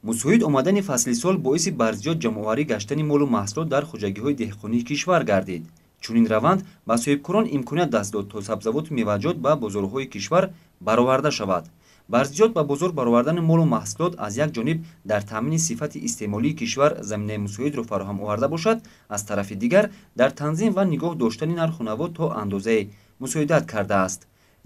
мусоид омадани фасли сол боиси барзиёд ҷамъоварӣ гаштани молу маҳсулот дар хуҷагиҳои деҳқонии кишвар гардид. чунин раванд ба соҳибкорон имконият даст дод то сабзавоту меваҷот ба бозорҳои кишвар бароварда шавад. барзиёд ба бозор баровардани молу маҳсулот аз як ҷониб дар таъмини сифати истеъмолии кишвар заминаи мусоидро фароҳам оварда бошад, аз тарафи дигар дар танзим ва нигоҳ доштани нарху наво то андозае мусоидат кардааст.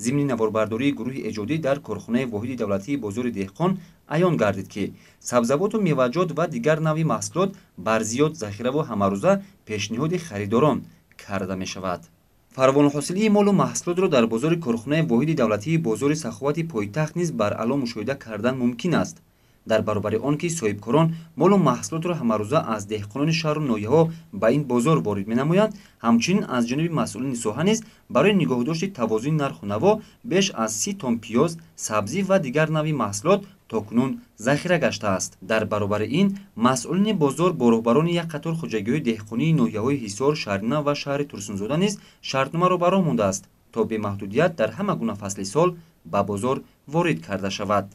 зимни наворбардории гурӯҳи эҷодӣ дар корхонаи воҳиди давлатии бозори деҳқон аён гардид ки сабзавоту меваҷот ва дигар навъи маҳсулот барзиёд захираву ҳамарӯза пешниҳоди харидорон карда мешавад. фаровонҳосилии молу маҳсулотро дар бозори корхонаи воҳиди давлатии бозори саховати пойтахт низ баръало мушоҳида кардан мумкин аст. дар баробари он ки соҳибкорон молу маҳсулотро ҳамарӯза аз деҳқонони шаҳру ноҳияҳо ба ин бозор ворид менамоянд, ҳамчунин аз ҷониби масъулини соҳа низ барои нигоҳдошти тавозуни нарху наво беш аз 30 тонн пиёз, сабзӣ ва дигар навъи маҳсулот токунун захира гаштааст. дар баробари ин масъулини бозор бо роҳбарони як қатор хуҷагиҳои деҳқонии ноҳияҳои ҳисор, шаҳринав ва шаҳри турсунзода низ шартномаро ба роҳ мондааст то бемаҳдудият дар ҳама гуна фасли сол ба бозор ворид карда шавад.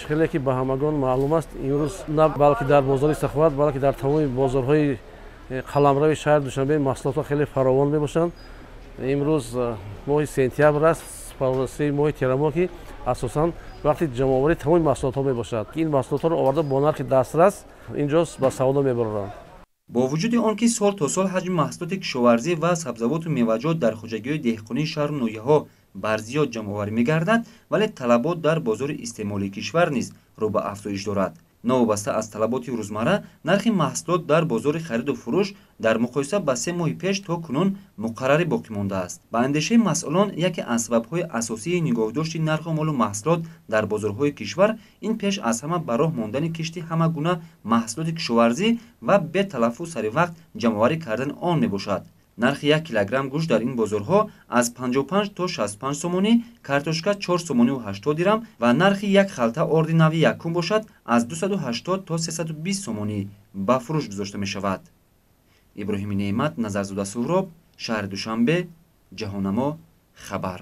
хеле ки ба ҳамагон маълум аст, имрӯз на балки дар бозори саховат, балки дар тамоми бозорҳои қаламрави шаҳри Душанбе маҳсулотҳо хеле фаровон мебошанд. имрӯз моҳи сентябр аст, фароасии моҳи терамоҳ ки асосан вақти ҷамъоварии тамоми маҳсулотҳо мебошад. ин маҳсулотҳоро оварда бо нархи дастрас инҷо ба савдо мебароранд. бо вуҷуди он ки сол то сол ҳаҷми маҳсулоти кишоварзӣ ва сабзавоту меваҷот дар хуҷагиҳои деҳқонии шаҳру ноҳияҳо барзиёд ҷамъоварӣ мегардад, вале талабот дар бозори истеъмолии кишвар низ рӯ ба афзоиш дорад. новобаста аз талаботи рӯзмарра нархи маҳсулот дар бозори хариду фурӯш дар муқоиса ба 3 моҳи пеш то кунун муқаррарӣ боқӣ мондааст. ба андешаи масъулон яке аз сабабҳои асосии нигоҳдошти нарху молу маҳсулот дар бозорҳои кишвар ин пеш аз ҳама ба роҳ мондани кишти ҳама гуна маҳсулоти кишоварзӣ ва беталаффуз сари вақт ҷамъоварӣ кардани он мебошад. нархи 1 килограмм гӯшт дар ин бозорҳо аз 55 то 65 сомонӣ, картошка 4 сомониву 80 дирам ва нархи як халта орди нави якум бошад аз 280 то 320 сомонӣ ба фурӯш гузошта мешавад. иброҳими неъмат, назарзода Суҳроб, шаҳри Душанбе, ҷаҳоннамо, хабар.